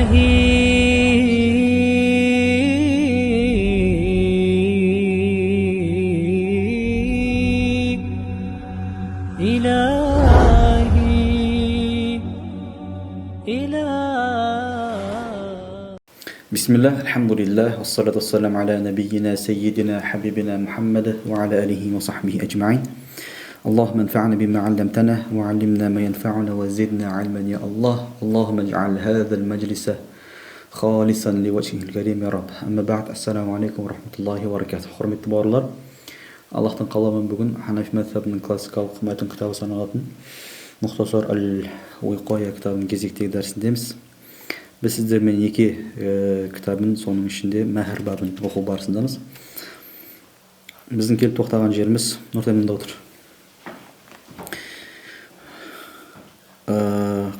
بسم الله الحمد لله والصلاة والسلام على نبينا سيدنا حبيبنا محمد وعلى آله وصحبه أجمعين. اللهم انفعنا بما علمتنا وعلمنا ما ينفعنا وزدنا علما يا الله. اللهم اجعل هذا المجلس خالصا لوجهه الكريم يا رب. أما بعد، السلام عليكم ورحمة الله وبركاته. Құрметті бауырлар, Аллахтың қалауымен бүгін Ханафи мазхабының классикалық мәтін кітабы саналатын Мұхтасар аль-Уиқая кітабының кезектегі дәрісіндеміз. Біз сіздермен екі кітабын, соның ішінде мәһір бабын оқу барысындамыз. Біздің келіп тоқтаған жеріміз Нұртайымында отыр.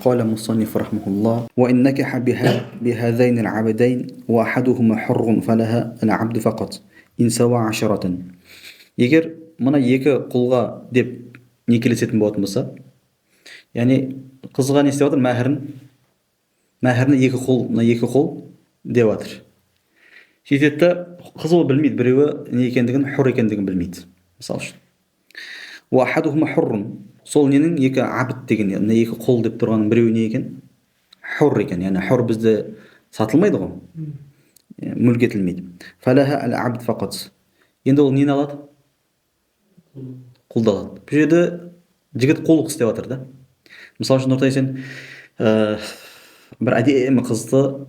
قال المصنف رحمه الله: وإن نكح بهذين العبدين وأحدهما حر فلها العبد فقط إن سوى 10. Егер мына екі құлға деп некелесетін болатын болса, яғни қызға не істеп жатыр? Мәһірін екі құл деп жатыр. Сөйтеді, қыз ол білмейді, біреуі не екендігін, хур екендігін білмейді. Мысалы үшін. Уахадухума хуррун. Сол ненің екі абд деген, мына екі құл деп тұрғанның біреуі не екен? Хур екен. Яғни хур бізде сатылмайды ғой. Мүлк етілмейді. Фалаха ал-абд фақат. Енді ол нені алады? Құлды алады. Бұл жерде жігіт құлдық істеп жатыр да. Мысалы үшін Нұртай, сен бір әдемі қызды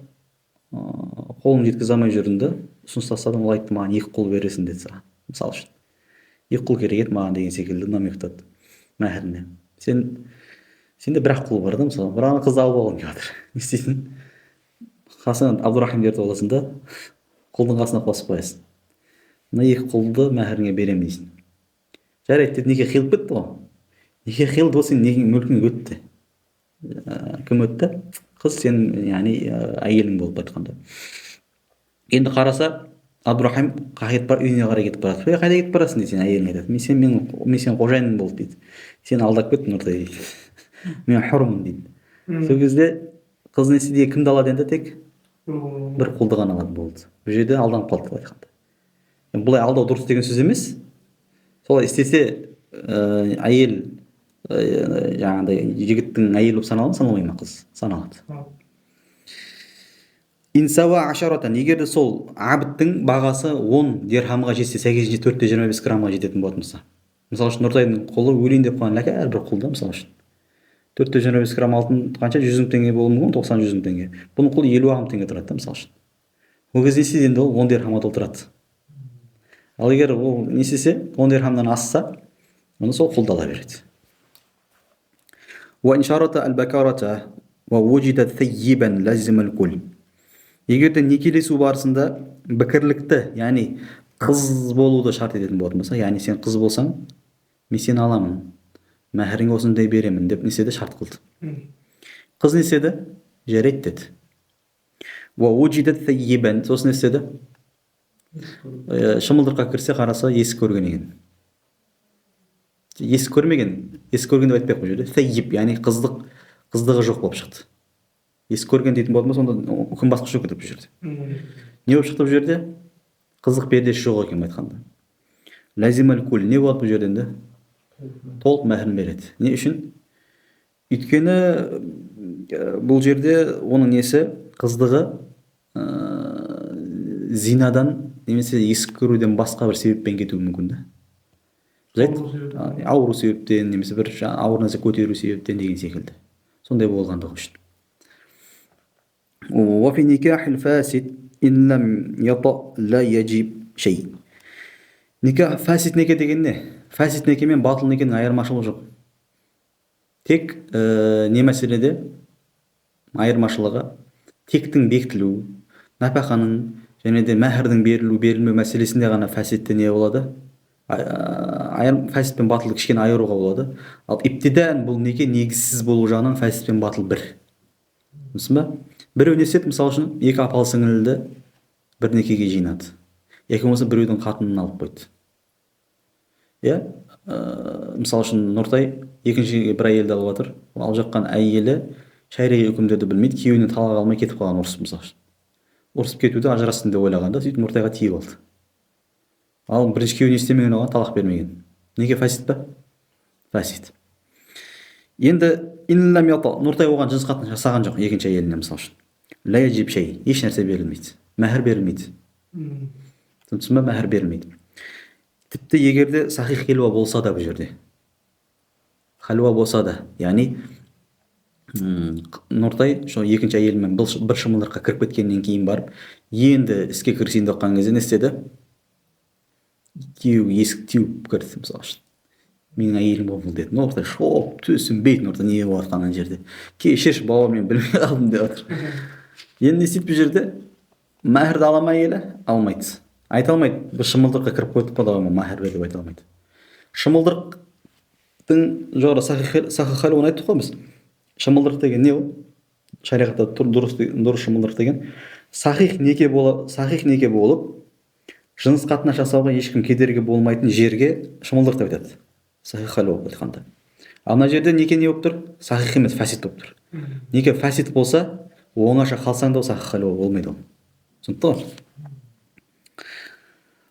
қолын жеткізе алмай жүрінді, ұсыныс тастадың, ол айтты, маған екі құл бересің деді саған. Мысалы үшін. Екі құл керек еді маған деген секілді намектады мәһіріне. Сенде бір-ақ құл бар да, мысалы, бір ана қызды алып алғың келіп жатыр. Не істейсің? Қасыңа Абдурахим ертіп аласың да, құлдың қасына қосып қоясың. Мына екі құлды мәһіріңе беремін дейсің. Жарайды деді, неке қиылып кетті ғой. Неке қиылды ғой, сен некең мүлкің өтті. Кім өтті? Қыз сен, яғни әйелің болып айтқанда. Енді қараса, Абдурахим қағет бар, үйіне қарай кетіп барады. Қайда кетіп барасың дейді, сен әйелің айтады. Мен сен қожайының болды дейді. Сен алдап кеттің Нұртай дейді. Мен хұрмын дейді. Сол кезде қыз не істейді, кімді алады енді? Тек бір құлды ғана алады болды. Бұл жерде алданып қалды деп айтқанда. Бұлай алдау дұрыс деген сөз емес. Солай істесе әйел жаңағыдай жігіттің әйелі болып саналады ма, саналмай ма? Қыз саналады. Инсава ашаратан, егер де сол абдтың бағасы 10 дирхамға жетсе, сәйкесінше 425 граммға жететін болатын болса. Мысалы үшін Нұртайдың қолы өлейін деп қойған ләкәр бір құлда, мысалы үшін 425 грамм алтын қанша? 100 мың теңге болуы мүмкін, 90-100 мың теңге. Бұның құлы 50 мың теңге тұрады, мысалы үшін. Ол кезде несіз енді ол 10 дирхамға толтырады. Ал егер ол не істесе 10 дирхамнан асса, оны сол құлды ала береді. Егер де некелесу барысында бікірлікті, яғни қыз болуды шарт ететін болатын болса, яғни сен қыз болсаң, мен сені аламын, мәһіріңе осындай беремін деп неседі, шарт қылды. Қыз неседі? Жарайды деді. Сосын неседі? Шымылдырыққа кірсе, қараса, есік көрген екен. Есік көрмеген деп айтпай ақ бұл жерде. Тәйіп, яғни қыздығы жоқ болып шықты. Есік көрген дейтін болатын болса, сонда үкім басқаша өтіп бұл жерде. Не болып шықты бұл жерде? Қызық пердесі жоқ екен айтқанда. Лазимал кул, не болады бұл жерде енді? Толық мәһірін береді. Не үшін? Өйткені бұл жерде оның несі, қыздығы зинадан немесе есік көруден басқа бір себеппен кетуі мүмкін да. Ауру себептен, немесе бір ауыр нәрсе көтеру себептен деген секілді. Сондай болғандығы үшін. وفي نكاح الفاسد إن لم يطأ لا يجب شيء. Никах фасид неке деген не? Фасид неке мен батыл некенің айырмашылығы жоқ. Тек не мәселеде айырмашылығы тектің бекітілу, напақаның және де мәһірдің берілмеу мәселесінде ғана фасидте не болады? Фасид пен батылды кішкене айыруға болады. Ал иптидан бұл неке негізсіз болу жағынан фасид пен батыл бір. Түсін ба? Біреу не істеді, мысалы үшін екі апалы сіңілді бір некеге жинады. Яки болмаса біреудің қатынын алып қойды. Мысалы үшін Нұртай екінші бір әйелді алып жатыр. Алып жатқан әйелі шариғи үкімдерді білмейді, күйеуінен талақ алмай кетіп қалған ұрысып, мысалы үшін ұрысып кетуді ажырастым деп ойлағанда сөйтіп Нұртайға тиіп алды. Ал бірінші күйеуіне істемеген оған талақ бермеген. Неге фасид па? Фасид. Енді Нұртай оған жыныс қатынас жасаған жоқ екінші әйеліне, мысалы үшін. Ля яджиб шей, еш нәрсе берілмейді, мәһір берілмейді. Түсінсің ба? Мәһір берілмейді. Тіпті егерде сахих хилуа болса да, бұл жерде халуа болса да, яғни Нұртай сол екінші әйелімен бір шымылдыққа кіріп кеткеннен кейін барып, енді іске кірісейін деп қалған кезде не істеді? Күйеу есік теуіп кірді, мысалы үшін. Менің әйелім бол бұл деді. Нұртай шоп түсінбейді, Нұртай не болып жатқан ана жерде. Кешірші бауыр, мен білмей қалдым деп отыр. Енді не істейді бұл жерде? Мәһірді ала ма әйелі? Алмайды. Айта алмайды. Бір шымылдыққа кіріп қойдық па да мәһір бер деп айта алмайды. Шымылдықтың жоғары сахих халуаны айттық қой біз. Шымылдық деген не ол? Шариғатта дұрыс шымылдық деген сахих неке болып жыныс қатынас жасауға ешкім кедергі болмайтын жерге шымылдық деп айтады. Сахих халуа болып айтқанда. Ал мына жерде неке не болып тұр? Сахих емес, фасид болып тұр. Неке фасид болса, оңаша қалсаң да сахих халуа болмайды ол. Түсінікті ғой?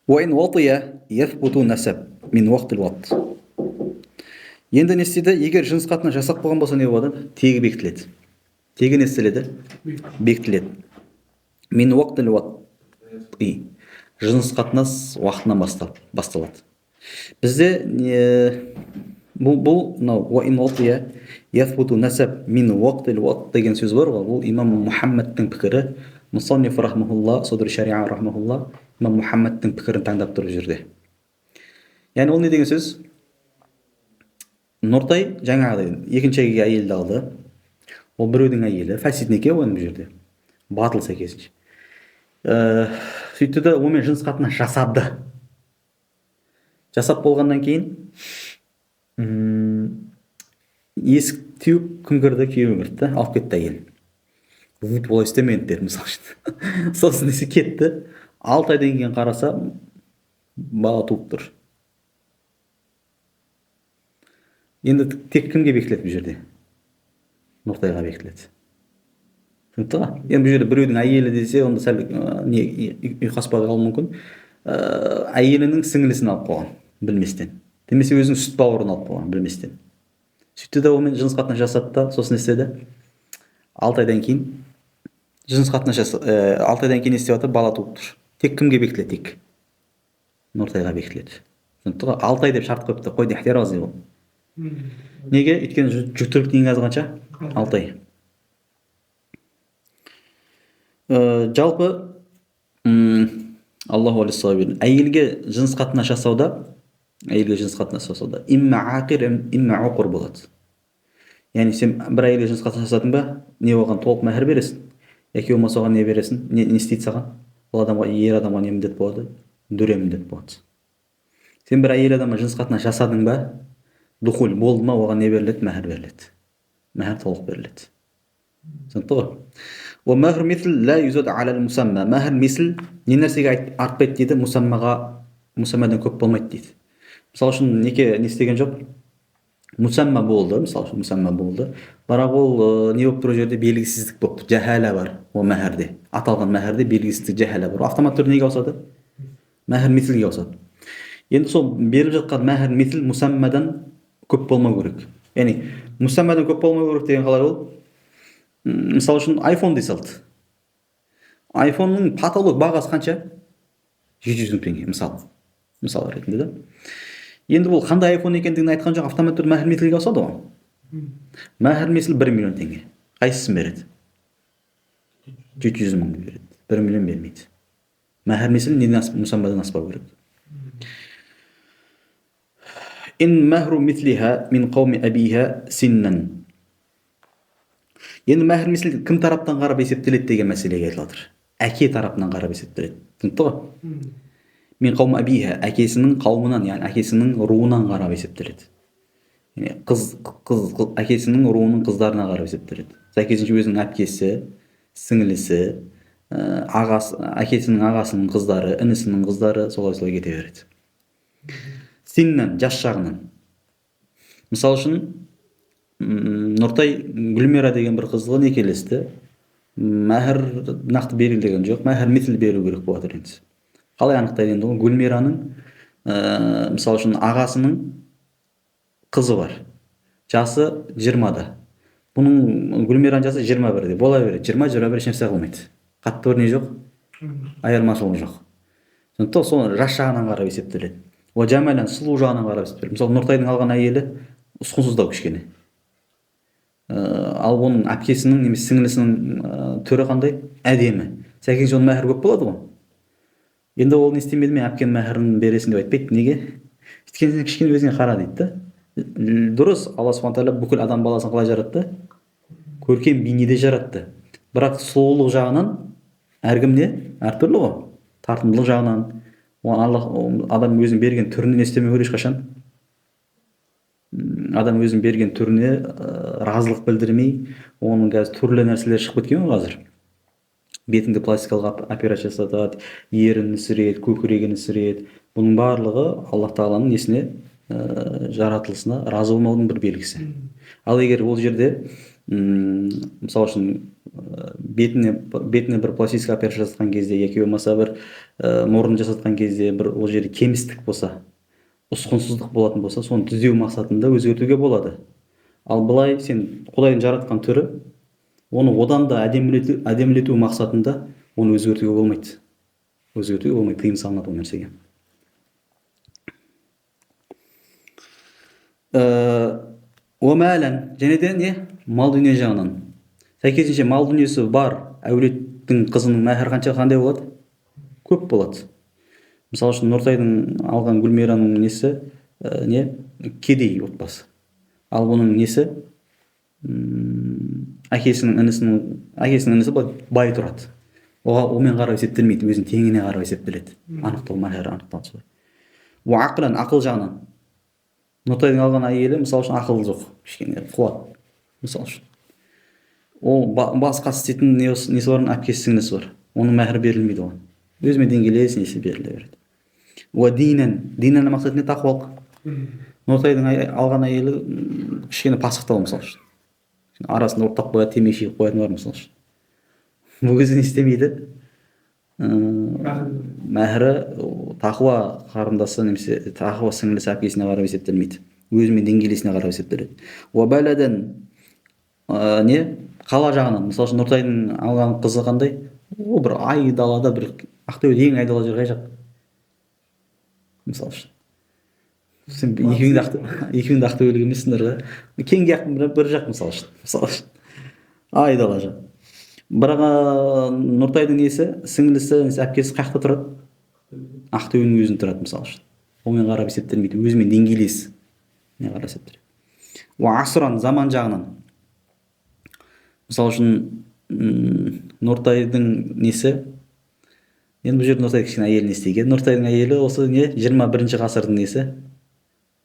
وإن وطي يثبت نسب من وقت الوط. Енді не істейді? Егер жыныс қатынас жасап қойған болса не болады? Тегі бекітіледі. Тегі не істеледі? Бекітіледі. Min waqtil wati. Жыныс қатынас уақытынан басталады. Бізде бұл وإن وطي يثبت نسب من وقت الوط деген сөз бар ғой. Бұл имам Мұхаммадтың пікірі. Мұсанниф рахмахулла, Содыр шариа рахмахулла, имам Мұхаммадтың пікірін таңдап тұр жерде. Яғни ол не деген сөз? Нұртай жаңағыдай екінші әйелді алды. Ол біреудің әйелі, фасид неке оның жерде. Батыл сәйкесінше. Сөйтті де онымен жыныс қатынас жасады. Жасап болғаннан кейін есік теуіп кім кірді? Күйеуі кірді, алып кетті әйел. Олай істемеді деді, мысалы үшін. Сосын несі кетті. 6 айдан кейін қараса, бала туып тұр. Енді тек кімге бекітіледі бұл жерде? Нұртайға бекітіледі. Түсінікті ғой? Енді бұл жерде біреудің әйелі десе, онда сәл ұйқаспай қалуы мүмкін. Әйелінің сіңілісін алып қойған, білместен. Демесе өзінің сүт бауырын алып қойған, білместен. Сөйтті де онымен жыныс қатынас жасады да, сосын істеді. 6 айдан кейін жыныс қатынас жасады. 6 айдан кейін істеп жатыр, бала туып тұр. Тек кімге бекітіледі? Тек Нұртайға бекітіледі. Түсінікті ғой? 6 ай деп шарт қойыпты. Қойды ихтиразы ол. Неге? Өйткені жүктіліктің ең азы қанша? 6 ай. Жалпы Аллаху алейхи әйелге жыныс қатынас жасауда имма ақир, имма уқур болады. Яғни сен бір әйелге жыныс қатынас жасадың ба, не оған толық мәһір бересің? Яки болмаса оған не бересің? Не істейді саған? Ол адамға, ер адамға не міндет болады? Дүре міндет болады. Сен бір әйел адамға жыныс қатынас жасадың ба, духул болды ма, оған не беріледі? Мәһір беріледі. Мәһір толық беріледі. Түсінікті ғой? О мәһр мисл ла юзад аля мусамма. Мәһр мисл не нәрсеге артпайды дейді? Мусаммадан көп болмайды дейді. Мысалы үшін неке не істеген жоқ? Мусамма болды, мысалы үшін мусамма болды. Бірақ ол не болып тұр жерде? Белгісіздік болып тұр. Жахала бар о мәһрде. Аталған мәһрде белгісіздік, жахала бар. Автомат түрде неге ауысады? Мәһр мислге ауысады. Енді сол беріліп жатқан мәһр мисл мусаммадан көп болмау керек. Яғни мусаммадан көп болмау керек деген қалай ол? Мысалы үшін iPhone дей салды. iPhone-ның потолок бағасы қанша? 700 мың теңге, мысал ретінде да. Енді бұл қандай iPhone екендігін айтқан жоқ, автомат түрде мәһр мислге ауысады ғой. Мәһр мисл 1 миллион теңге. Қайсысын береді? 700 мың береді. 1 миллион бермейді. Мәһр мисл неден мусаммадан аспау керек. Ин мәһру мислиха мин қауми абиха синнан. Енді мәһр мисл кім тараптан қарап есептеледі деген мәселеге айтылып жатыр. Әке тарапынан қарап есептеледі. Түсінікті ғой? Мен қауым абиха, әкесінің қауымынан, яғни әкесінің руынан қарап есептеледі. Әкесінің руының қыздарына қарап есептеледі. Сәйкесінше өзінің әпкесі, сіңілісі, әкесінің ағасының қыздары, інісінің қыздары солай кете береді. Синнан, жас жағынан. Мысалы үшін Нұртай Гүлмира деген бір қызға некелесті. Мәһір нақты белгіленген жоқ. Мәһір митл беру керек болып жатыр енді. Қалай анықтайды енді ол? Гүлмираның мысалы үшін ағасының қызы бар. Жасы 20-да. Бұның Гүлмираның жасы 21-де. Бола береді. 20-21 ешнәрсе қылмайды. Қатты бір не жоқ, айырмашылығы жоқ. Сондықтан соны жас жағынан қарап есептеледі. О жамалан сұлу жағынан қарап есептеледі. Мысалы Нұртайдың алған әйелі ұсқынсыздау кішкене. Ал оның әпкесінің немесе сіңлісінің түрі қандай? Әдемі. Сәйкенше оның мәһірі көп болады ғой. Енді ол не істемеді, мен әпкенің мәһірін бересің деп айтпайды. Неге? Өйткені сен кішкене өзіңе қара дейді да. Дұрыс, Алла Субхана тағала бүкіл адам баласын қалай жаратты? Көркем бейнеде жаратты. Бірақ сұлулық жағынан әркім не? Әртүрлі ғой. Тартымдылық жағынан адам өзінің берген түріне не істемеу керек ешқашан. Адам өзінің берген түріне разылық білдірмей, оның қазір түрлі нәрселер шығып кеткен ғой қазір. Бетіңді пластикалық операция жасатады, ерін ісіреді, көкірегін ісіреді. Бұның барлығы Аллах Тағаланың несіне, жаратылысына разы болмаудың бір белгісі. Ал егер ол жерде мысалы үшін бетіне бір пластика операция жасатқан кезде, яки болмаса бір мұрын жасатқан кезде бір ол жерде кемістік болса, ұсқынсыздық болатын болса, соны түзеу мақсатында өзгертуге болады. Ал былай сен Құдайдың жаратқан түрі, оны одан да әдемілету мақсатында оны өзгертуге болмайды. Өзгертуге болмайды, тыйым салынады ол нәрсеге. Омәлән, және де не? Мал дүние жағынан. Сәйкесінше мал дүниесі бар әулеттің қызының мәһірі қандай болады? Көп болады. Мысалы үшін Нұртайдың алған Гүлмираның несі не? Кедей отбасы. Ал бұның несі? Әкесінің інісі бай тұрады. Омен қарап есептелмейді, өзінің теңіне қарап есептеледі. Анықтау мәһірі анықталады солай. Ақылан, ақыл жағынан. Нұртайдың алған әйелі мысалы үшін ақылы жоқ, кішкене қуат. Мысалы үшін. Ол басқа істейтін несі бар, әпкесі сіңлісі бар. Оның мәһірі берілмейді оған. Өзіме деңгейлес несі беріле береді. Диннен мақсат не? Тақуалық. Нұртайдың алған әйелі кішкене пасықтау мысалы үшін. Арасында ұрттап қояды, темекі шегіп қоятын бар мысалы үшін. Бұл кезде не істемейді? Мәһірі тақуа қарындасы немесе тақуа сіңлісі әпкесіне қарап есептелмейді. Өзімен деңгейлесіне қарап есептеледі. Уабаладан не? Қала жағынан. Мысалы үшін Нұртайдың алған қызы қандай? О, бір ай далада, бір Ақтөбеде ең айдала жер қай жақ? Мысалы үшін. Сен екеуіңді Ақтөбелік емессіңдер ғой. Кеңге бір жақ мысалы үшін. Ай дала жақ. Бірақ Нұртайдың несі, сіңлісі, әпкесі қаяқта тұрады? Ақтөбенің өзінде тұрады мысалы үшін. Омен қарап есептелмейді, өзімен деңгейлес. Не қарап есептеледі. Асыран, заман жағынан. Мысалы үшін Нұртайдың несі, енді бұл жерде Нұртай кішкене әйелі не істеген. Нұртайдың әйелі осы не? 21-ші ғасырдың несі?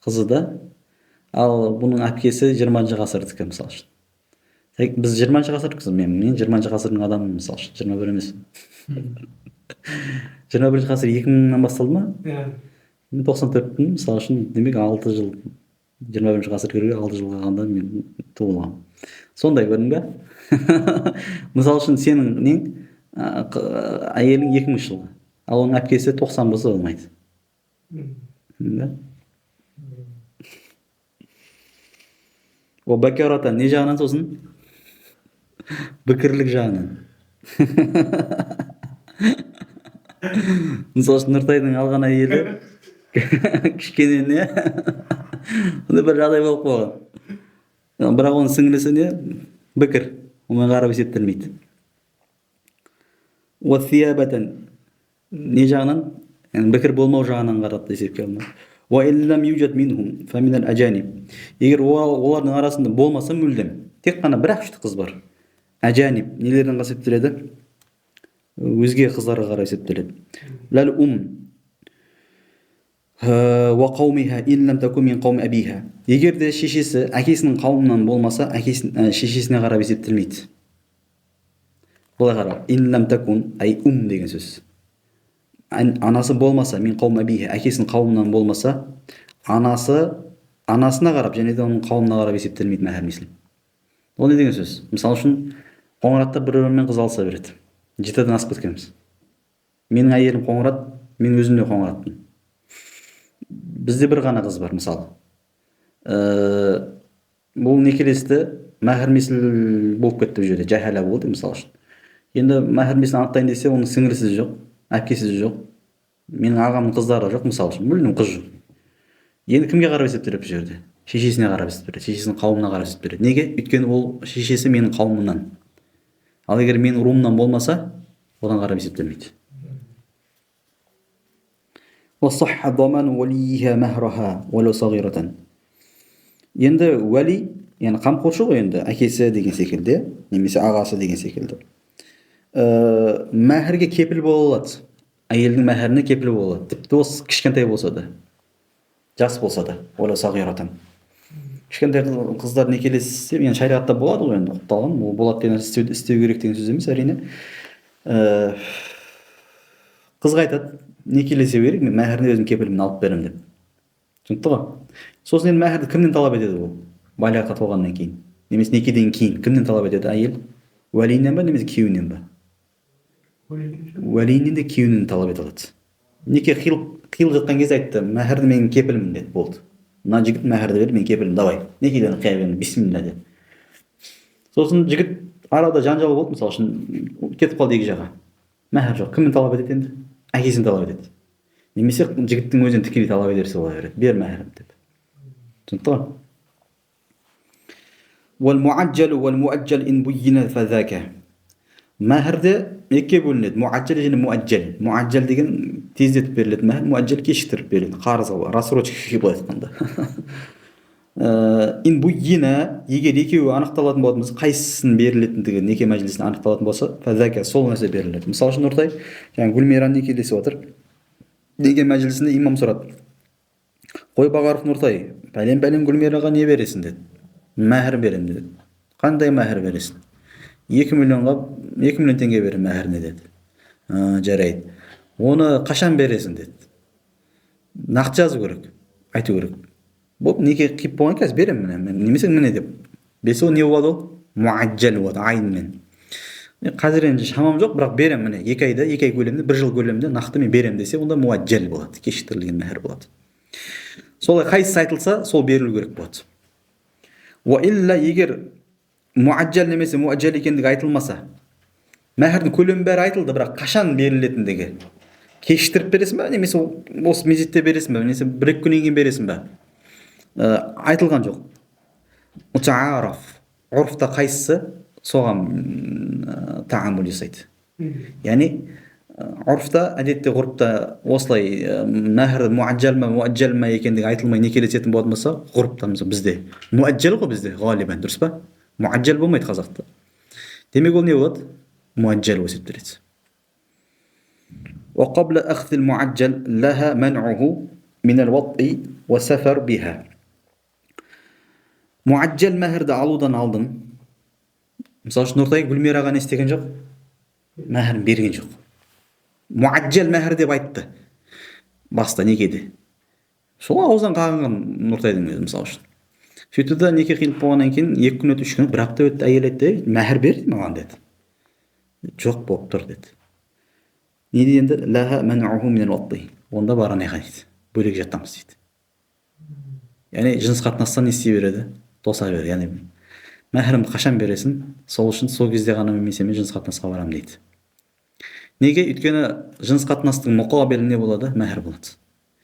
Қызы да. Ал бұның әпкесі 20-ші ғасырдікі мысалы үшін. Біз 20-ші ғасырдікіз, мен 20-ші ғасырдың адамымын мысалы үшін, 21 емес. 21-ші ғасыр 2000-нан басталды ма? Мен 94-тің мысалы үшін, демек 6 жыл, 21-ші ғасыр кіруге 6 жыл қалғанда мен туылғам. Сондай көрдің бе? Мысалы үшін сенің нең әйелің 2000 жылғы, ал оның әпкесі 90 болса болмайды. О бәкарата не жағынан сосын? Бікірлік жағынан. Мысалы үшін Нұртайдың алған әйелі кішкене не? Онда бір жағдай болып қойған. Бірақ оның сіңлісі не? Бікір. Омен қарап есептелмейді. Уәттиябәтен не жағынан? Бікір болмау жағынан қарап есепке алынады. Егер олардың арасында болмаса мүлдем, тек қана бір-ақ үшті қыз бар. Әжәниб нелерден есептеледі? Өзге қыздарға қарап есептеледі. Ләл ва қаумиха ин лам такун мин қаум абиха. Егер де шешесі әкесінің қауымынан болмаса, шешесіне қарап есептелмейді. Былай қарап, ин лам такун ай деген сөз. Анасы болмаса, мин қаум абиха, әкесінің қауымынан болмаса, анасы анасына қарап және де оның қауымына қарап есептелмейді мәһр мислі. Ол не деген сөз? Мысалы үшін қоңыратта бір бірімен қыз алыса береді. 7-ден асып кеткенбіз. Менің әйелім қоңырат, мен өзім де қоңыратпын. Бізде бір ғана қыз бар мысалы. Бұл некелесті мәһр мисл болып кетті бұл жерде, жахала болды мысалы үшін. Енді мәһр мислін анықтайын десе, оның сіңірісі жоқ, әпкесі жоқ, менің ағамның қыздары жоқ мысалы үшін, мүлдем қыз жоқ. Енді кімге қарап есептеледі бұл жерде? Шешесіне қарап есептеледі, шешесінің қауымына қарап есептеледі. Неге? Өйткені ол шешесі менің қауымымнан. Ал егер менің руымнан болмаса, одан қарап есептелмейді. Енді уәли, яғни қамқоршы ғой, енді әкесі деген секілді, немесе ағасы деген секілді. Мәһрге кепіл бола алады. Әйелдің мәһріне кепіл бола алады. Тіпті осы кішкентай болса да, жас болса да, ола сағиратан. Кішкентай қыздар некелессе, yani шариғатта болады ғой, енді құпталған, ол болады деген істеу керек деген сөз емес, әрине. Қызға айтады, некелесе берейік, мен мәһріне өзім кепілімді алып беремін деп. Түсінікті ғой? Сосын енді мәһрді кімнен талап етеді ол? Балиғатқа толғаннан кейін, немесе некеден кейін кімнен талап етеді? Әйел уәлиінен ба, немесе күйеуінен ба? Уәлиінен де күйеуінен талап ете алады. Неке қиылып жатқан кезде айтты, мәһрді мен кепілмін деді, болды. Мына жігіт мәһрді берді, мен кепілмін, давай. Некеден қия беремін, бисмилля деді. Сосын жігіт арада жанжал болды, мысалы үшін кетіп қалды екі жаққа. Мәһр жоқ, кімнен талап етеді енді? Әкесін талап етеді. Немесе жігіттің өзінен тікелей талап ederse бола береді, бер мәһрімді деп. Түсінікті ғой? وَالْمُعَجَّلُ إِنْ بُيِّنَ فَذَاكَ. Мәһрде екіге бөлінеді, муаджал және муаджал. Муаджал деген тездетіп беріледі мәһр, муаджал кешіктіріп беріледі, қарызға, рассрочка былай айтқанда. Ин буйина, егер екеуі анықталатын болатын болса, қайсысын берілетіндігі неке мәжілісіне анықталатын болса, фазака, сол нәрсе беріледі. Мысалы үшін Нұртай, жаңа Гүлмираны некелесіп отыр. Неке мәжілісінде имам сұрады. Қой Бағаров Нұртай, пәлен Гүлмираға не бересің деді. Мәһр беремін деді. Қандай мәһр бересің? 2 миллион теңге беремін мәһріне деді. Жарайды. Оны қашан бересің деді. Нақты жазу керек, айту керек. Бұл неке қиып болған қазір беремін, немесе міне деп. Бесі ол не болады ол? Муаджал болады, айнымен. Қазір енді шамам жоқ, бірақ беремін, міне 2 айда, 2 ай көлемінде, 1 жыл көлемінде нақты мен беремін десе, онда муаджал болады, кешіктірілген мәһр болады. Солай қайсысы айтылса, сол берілу керек болады. Уа илля, егер муаджал немесе муаджал екендігі айтылмаса, мәһрдің көлемі бәрі айтылды, бірақ қашан берілетіндігі, кешіктіріп бересің бе, немесе осы мезетте бересің бе, немесе 1-2 күннен кейін бересің бе, айтылған жоқ. Мутаараф, ғұрфта қайсысы соған таамул жасайды. Яғни ғұрфта, әдетте ғұрфта осылай мәһр муаджал ма екендігі айтылмай некелесетін болатын болса, ғұрфта бізде муаджал ғой, бізде ғалибан, дұрыс па? Муаджал болмайды қазақта. Демек ол не болады? Муаджал есептеледі. وقبل أخذ المعجل لها منعه من الوطء والسفر بها. Муаджал мәһрді алудан алдын, мысалы үшін Нұртай Гүлмираға не істеген жоқ? Мәһрін берген жоқ. Муаджал мәһр деп айтты баста некеде. Сол ауздан қағынған Нұртайдың өзі, мысалы үшін. Сөйтті да неке қиылып болғаннан кейін 2 күн өтті, 3 күн, 1 апта өтті, әйел айтты, мәһр бер маған деді. Жоқ болып тұр деді. Не дегенде? Лаха ман'уху минал ватти. Онда баран дейді. Бөлек жатамыз дейді. Яғни жыныс қатынастан не істей береді? Тоса береді. Яғни мәһрімді қашан бересің? Сол үшін сол кезде ғана мен жыныс қатынасқа барамын дейді. Неге? Өйткені жыныс қатынастың мұқабелі не болады? Мәһр болады.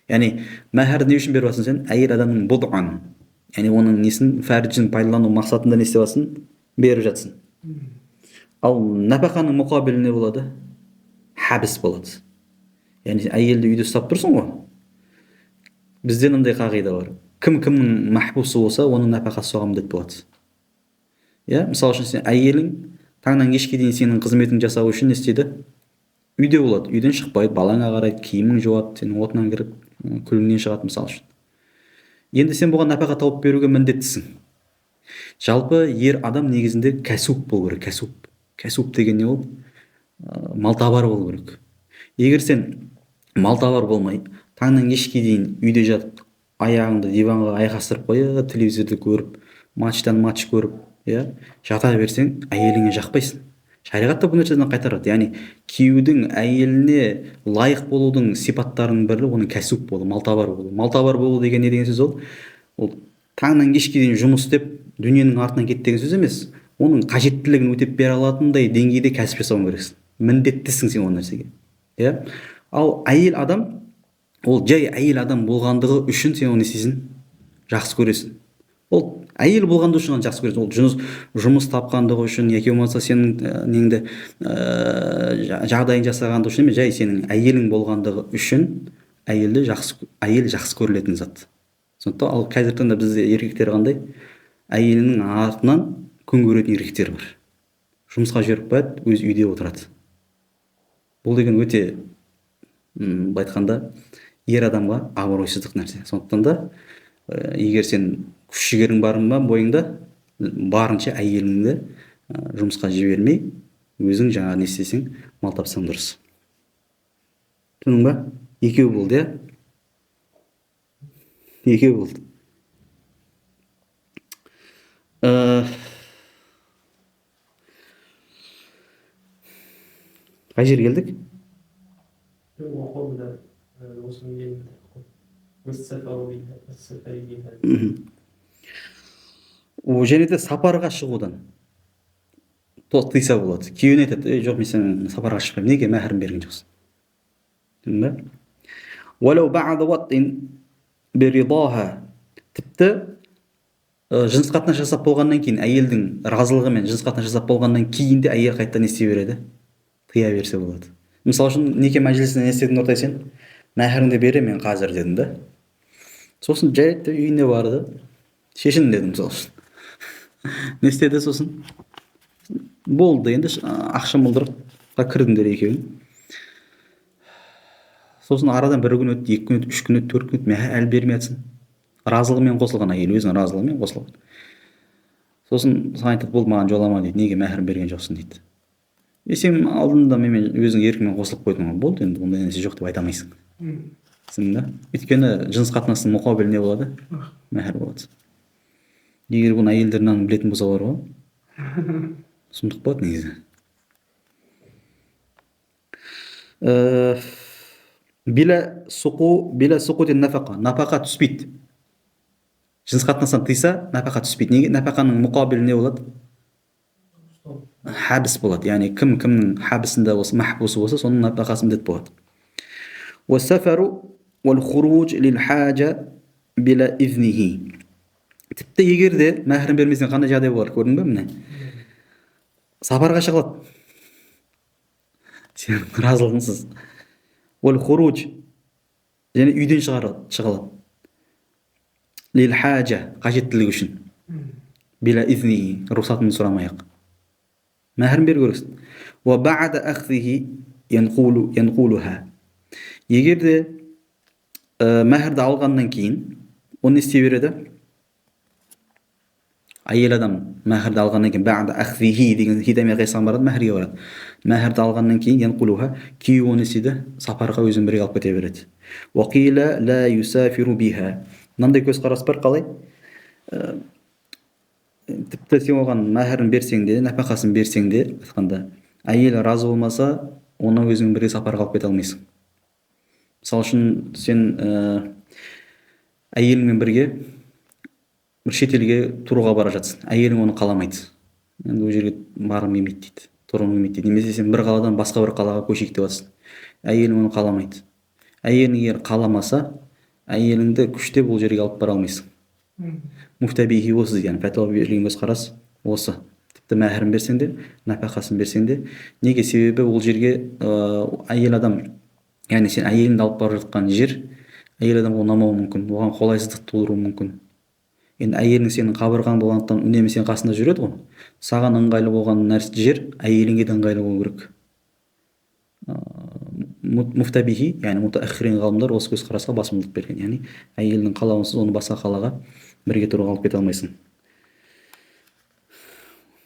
Яғни мәһрді не үшін беріп жатсың сен? Әйел адамның бұдған. Яғни оның несін, фәрджін пайдалану мақсатында не істеп жатсың? Беріп жатсың. Ал нәпақаның мұқабелі не болады? Хабіс болады. Яғни әйелді үйде ұстап тұрсың ғой. Бізде мындай қағида бар. Кімнің мәхбусы болса, оның нәпақасы соған міндет болады. Мысалы үшін сен әйелің таңнан кешке дейін сенің қызметің жасау үшін не істейді? Үйде болады. Үйден шықпайды, балаңа қарайды, киімің жуады, сен отынан кіріп, күліңнен шығады мысалы үшін. Енді сен бұған нәпақа тауып беруге міндеттісің. Жалпы ер адам негізінде кәсуп болу керек, кәсуп. Кәсуп деген не ол? Малтабар болу керек. Егер сен малтабар болмай, таңнан кешке дейін үйде жатып, аяғыңды диванға айқастырып қояды, телевизорды көріп, матчтан матч көріп, иә, жата берсең, әйеліңе жақпайсың. Шариғатта бұл нәрседен қайтарады. Яғни күйеудің әйеліне лайық болудың сипаттарының бірі оның кәсіп болу, малтабар болу. Малтабар болу деген не деген сөз ол? Ол таңнан кешке дейін жұмыс істеп, дүниенің артынан кет деген сөз емес. Оның қажеттілігін өтеп бере алатындай деңгейде кәсіп жасауың керексің. Міндеттісің сен ол нәрсеге. Иә? Ал әйел адам, ол жай әйел адам болғандығы үшін сен оны істейсің, жақсы көресің. Ол әйел болғандығы үшін ғана жақсы көресің. Ол жұмыс тапқандығы үшін, яки болмаса сенің неңді жағдайын жасағандығы үшін емес, жай сенің әйелің болғандығы үшін әйел жақсы көрілетін зат. Сондықтан ал қазіргі таңда бізде еркектер қандай? Әйелінің артынан күн көретін еркектер бар. Жұмысқа жіберіп қояды, өз үйде отырады. Бұл деген өте былай айтқанда ер адамға абыройсыздық нәрсе. Сондықтан да егер сен күш жігерің бар ма бойыңда, барынша әйеліңді жұмысқа жібермей, өзің жаңа не істесең, мал тапсаң дұрыс. Түсіндің ба? Екеу болды, иә? Екеу болды. Қай жер келдік? Және де сапарға шығудан тыйса болады. Күйеуіне айтады, жоқ, мен сен сапарға шықпаймын, неге мәһрін берген жоқсың? Тіпті жыныс қатынас жасап болғаннан кейін, әйелдің разылығымен жыныс қатынас жасап болғаннан кейін де әйел қайтадан не істей береді? Тыя берсе болады. Мысалы үшін неке мәжілісінде не істедің Нұртай сен? Мәһріңді беремін мен қазір дедім да. Сосын жарайды, үйіне барды, шешін дедім мысалы үшін. Не істеді сосын? Болды, енді ақша мылдырыққа кірдіңдер екеуің. Сосын арадан 1 күн өтті, 2 күн өтті, 3 күн өтті, 4 күн өтті, әлі бермей жатсың. Разылығымен қосылған әйел, өзінің разылығымен қосылған. Сосын саған айтады, болды, маған жолама дейді, неге мәһрін берген жоқсың дейді. Сен алдында мен өзің еркіңмен қосылып қойдың, болды, енді ондай нәрсе жоқ деп айта алмайсың. Түсіндің ба? Өйткені жыныс қатынастың мұқабілі не болады? Мәһр болады. Егер бұны әйелдерін білетін болса бар ғой, сұмдық болады негізі. Bila suqutин нафақа. Нафақа түспейді. Жыныс қатынастан тыйса, нафақа түспейді. Неге? Нафақаның мұқабілі не болады? Хабіс болады. Яғни кімнің хабісінде болса, мәхбусы болса, соның нафақасы міндет болады. والسفر والخروج للحاجة بلا إذنه. Тіпті егер де мәһрін бермесең қандай жағдай болар, көрдің бе міне? Сапарға шығылады. Сен разылығынсыз. والخروج және үйден шығылады. للحاجة қажеттілігі үшін. بلا إذنه рұқсатын сұрамай-ақ. Мәһрін беру керексің. وبعد أخذه ينقولها. Егер де мәһрді алғаннан кейін оны істей береді. Әйел адам мәһрді алғаннан кейін бәғда әхзихи деген хидамия қайсан барады, мәһрге барады. Мәһрді алғаннан кейін янқулуха, күйеуі оны істейді, сапарға өзін бірге алып кете береді. Уақила ла юсафиру биха. Мынандай көзқарас бар, қалай? Тіпті сен оған мәһрін берсең де, нәпақасын берсең де, айтқанда әйел разы болмаса, оны өзің бірге сапарға алып кете алмайсың. Мысалы үшін сен әйеліңмен бірге бір шетелге тұруға бара жатсың. Әйелің оны қаламайды. Енді ол жерге барғым келмейді дейді. Тұрғым келмейді дейді. Немесе сен бір қаладан басқа бір қалаға көшейік деп жатсың. Әйелің оны қаламайды. Әйелің егер қаламаса, әйеліңді күштеп ол жерге алып бара алмайсың. Муфтабихи осы деген фәтуа берген көзқарас осы. Тіпті мәһрін берсең де, нәпақасын берсең де, неге? Себебі ол жерге әйел адам, яғни сен әйеліңді алып бара жатқан жер әйел адамға ұнамауы мүмкін, оған қолайсыздық тудыруы мүмкін. Енді әйелің сенің қабырғаң болғандықтан үнемі сен қасында жүреді ғой. Саған ыңғайлы болған нәрсе жер әйеліңе де ыңғайлы болу керек. Муфтабихи, яғни мутаахирин ғалымдар осы көзқарасқа басымдылық берген. Яғни әйелдің қалауынсыз оны басқа қалаға бірге тұруға алып кете алмайсың.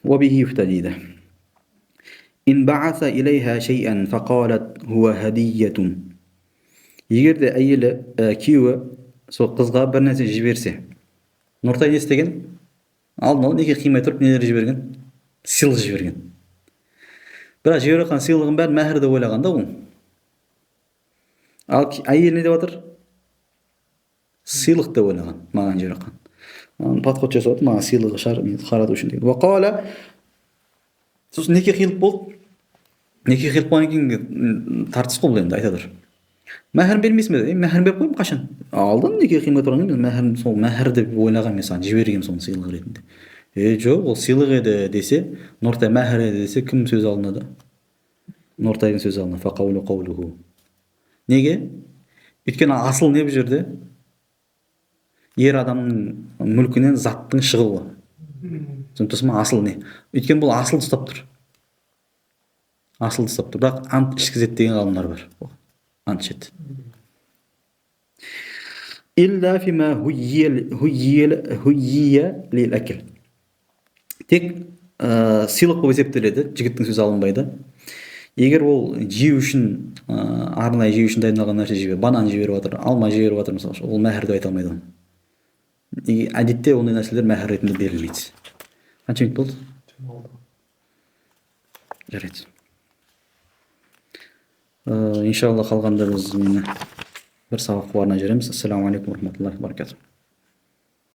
Уабихи юфтадиді. Ин бааса илейха шейан фақалат хуа хадиятун. Егер де әйелі, күйеуі сол қызға бір нәрсе жіберсе, Нұртай не істеген? Алдын ала неге қимай тұрып нелер жіберген? Сыйлық жіберген. Бірақ жіберіп жатқан сыйлығын бәрін мәһір деп ойлаған да ол. Ал әйел не деп жатыр? Сыйлық деп ойлаған, маған жіберіп жатқан. Маған подход жасап жатыр, маған сыйлығы шығар, мен қарату үшін деген. Уақала. Сосын неке қиылып болды. Неке қиылып болғаннан кейін тартыс қой бұл енді айтады. Мәһірін бермейсің бе? Мәһірін беріп қойдым қашан? Алдын неке қимай тұрған емес, мәһірін сол мәһір деп ойлаған мен саған жібергенмін соны сыйлық ретінде. Жоқ, ол сыйлық еді десе, Нұртай мәһір еді десе, кім сөз алынады? Нұртайдың сөзі алынады. Фақаулу қаулуху. Неге? Өйткені асыл не бұл жерде? Ер адамның мүлкінен заттың шығуы. Түсінесің ма? Асыл не? Өйткені бұл асыл ұстап тұр. Асыл ұстап тұр. Бірақ ант ішкізеді деген ғалымдар бар. Ант ішеді. Илля фима хуййия лил акл. Тек сыйлық болып есептеледі, жігіттің сөзі алынбайды. Егер ол жеу үшін, арнайы жеу үшін дайындалған нәрсе жіберіп, банан жіберіп жатыр, алма жіберіп жатыр мысалы, ол мәһір деп айта алмайды оны. Әдетте ондай нәрселер мәһір ретінде берілмейді. Қанша минут болды? Жарайды. Иншалла қалғанда біз мені бір сабақ барына жібереміз. Ассаламу алейкум ва рахматуллахи ва баракатух.